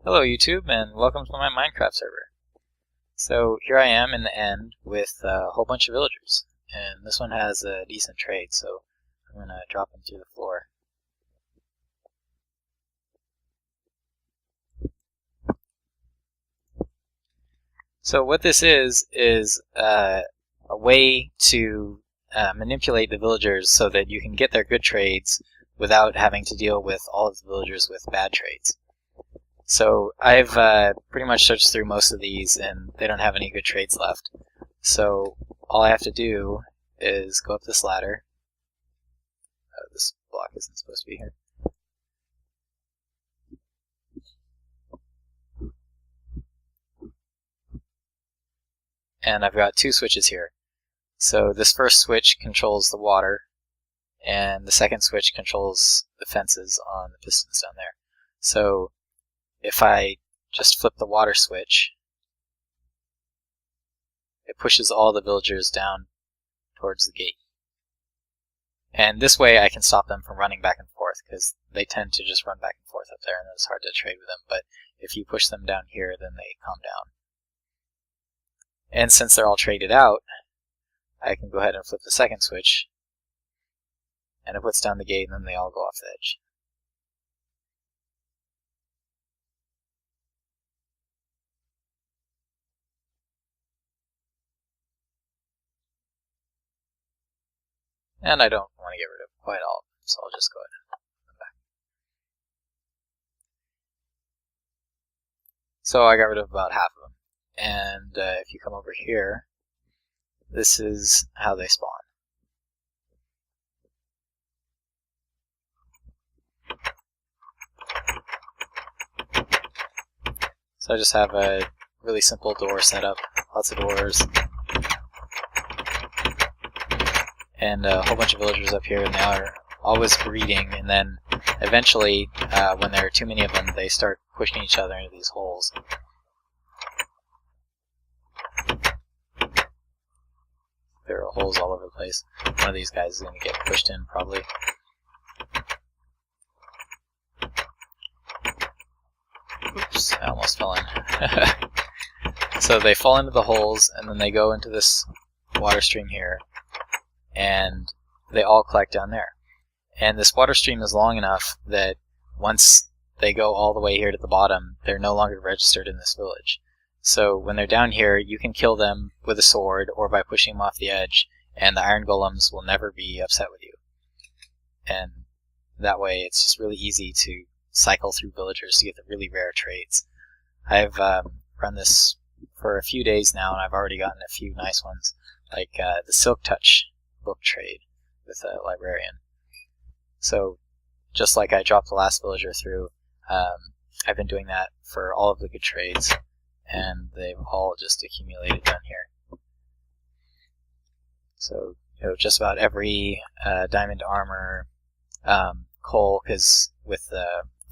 Hello YouTube, and welcome to my Minecraft server. So here I am in the end with a whole bunch of villagers, and this one has a decent trade, so I'm going to drop him through the floor. So what this is a way to manipulate the villagers so that you can get their good trades without having to deal with all of the villagers with bad trades. So I've pretty much searched through most of these, and they don't have any good trades left. So all I have to do is go up this ladder. This block isn't supposed to be here. And I've got two switches here. So this first switch controls the water, and the second switch controls the fences on the pistons down there. So if I just flip the water switch, it pushes all the villagers down towards the gate. And this way I can stop them from running back and forth, because they tend to just run back and forth up there and it's hard to trade with them. But if you push them down here, then they calm down. And since they're all traded out, I can go ahead and flip the second switch, and it puts down the gate, and then they all go off the edge. And I don't want to get rid of quite all of them, so I'll just go ahead and put them back. So I got rid of about half of them. And if you come over here, this is how they spawn. So I just have a really simple door setup, lots of doors, and a whole bunch of villagers up here, and they are always breeding, and then eventually, when there are too many of them, they start pushing each other into these holes. There are holes all over the place. One of these guys is going to get pushed in, probably. Oops, I almost fell in. So they fall into the holes, and then they go into this water stream here, and they all collect down there. And this water stream is long enough that once they go all the way here to the bottom, they're no longer registered in this village. So when they're down here, you can kill them with a sword or by pushing them off the edge, and the iron golems will never be upset with you. And that way it's just really easy to cycle through villagers to get the really rare trades. I've run this for a few days now, and I've already gotten a few nice ones, like the Silk Touch book trade with a librarian. So just like I dropped the last villager through, I've been doing that for all of the good trades, and they've all just accumulated down here. So just about every diamond armor, coal, because with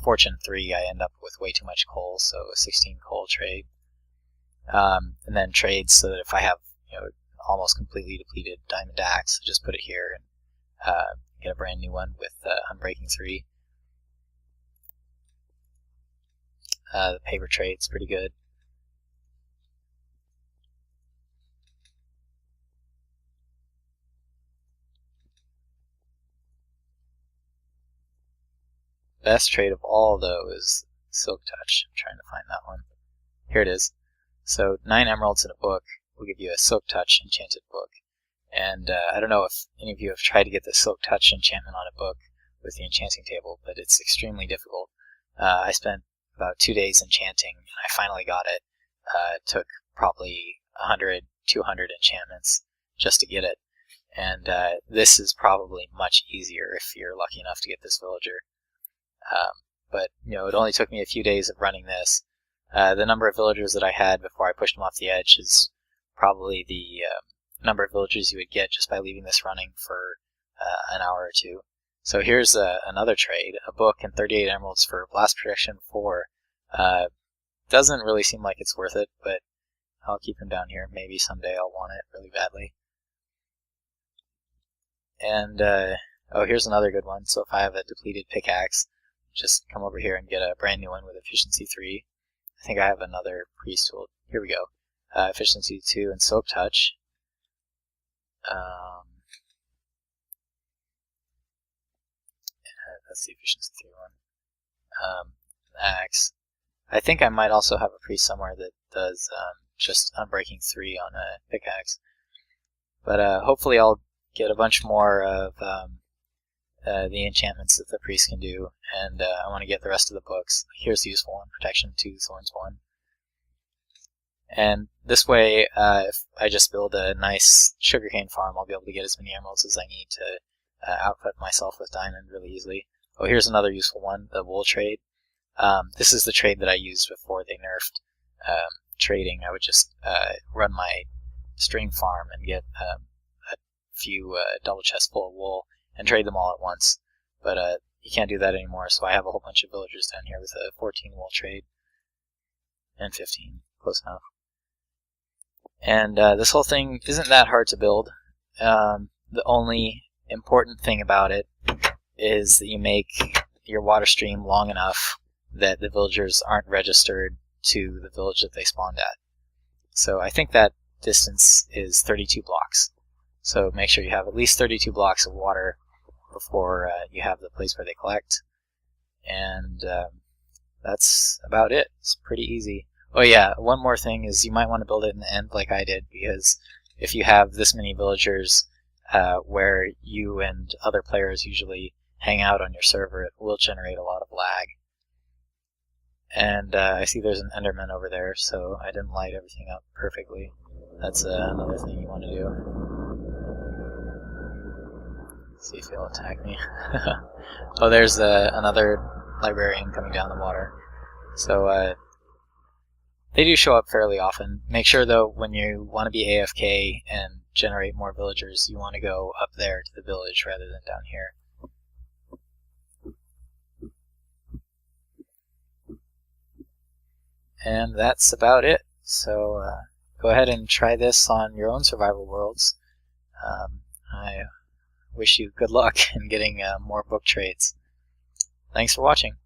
Fortune 3 I end up with way too much coal, so a 16 coal trade. And then trades so that if I have almost completely depleted diamond axe, just put it here and get a brand new one with Unbreaking 3. The paper trade's pretty good. Best trade of all, though, is Silk Touch. I'm trying to find that one. Here it is. So 9 emeralds in a book will give you a Silk Touch enchanted book. And I don't know if any of you have tried to get the Silk Touch enchantment on a book with the enchanting table, but it's extremely difficult. I spent about 2 days enchanting, and I finally got it. It took probably 100, 200 enchantments just to get it. And this is probably much easier if you're lucky enough to get this villager. But it only took me a few days of running this. The number of villagers that I had before I pushed them off the edge is probably the number of villagers you would get just by leaving this running for an hour or two. So here's another trade, a book and 38 emeralds for Blast Protection 4. Doesn't really seem like it's worth it, but I'll keep him down here. Maybe someday I'll want it really badly. And oh, here's another good one. So if I have a depleted pickaxe, just come over here and get a brand new one with Efficiency 3. I think I have another priest tool. Here we go. Efficiency 2 and Silk Touch. That's the efficiency 3 one. Axe. I think I might also have a priest somewhere that does just Unbreaking 3 on a pickaxe. But hopefully I'll get a bunch more of the enchantments that the priest can do, and I want to get the rest of the books. Here's the useful one, Protection 2, Thorns 1. And this way, if I just build a nice sugarcane farm, I'll be able to get as many emeralds as I need to output myself with diamond really easily. Oh, here's another useful one, the wool trade. This is the trade that I used before they nerfed trading. I would just run my string farm and get a few double chests full of wool and trade them all at once. But you can't do that anymore, so I have a whole bunch of villagers down here with a 14 wool trade. And 15, close enough. And this whole thing isn't that hard to build. The only important thing about it is that you make your water stream long enough that the villagers aren't registered to the village that they spawned at. So I think that distance is 32 blocks. So make sure you have at least 32 blocks of water before you have the place where they collect. And that's about it. It's pretty easy. Oh yeah, one more thing is you might want to build it in the end like I did, because if you have this many villagers where you and other players usually hang out on your server, it will generate a lot of lag. And I see there's an Enderman over there, so I didn't light everything up perfectly. That's another thing you want to do. See if he'll attack me. Oh, there's another librarian coming down the water. So they do show up fairly often. Make sure though, when you want to be AFK and generate more villagers, you want to go up there to the village rather than down here. And that's about it. So go ahead and try this on your own survival worlds. I wish you good luck in getting more book trades. Thanks for watching.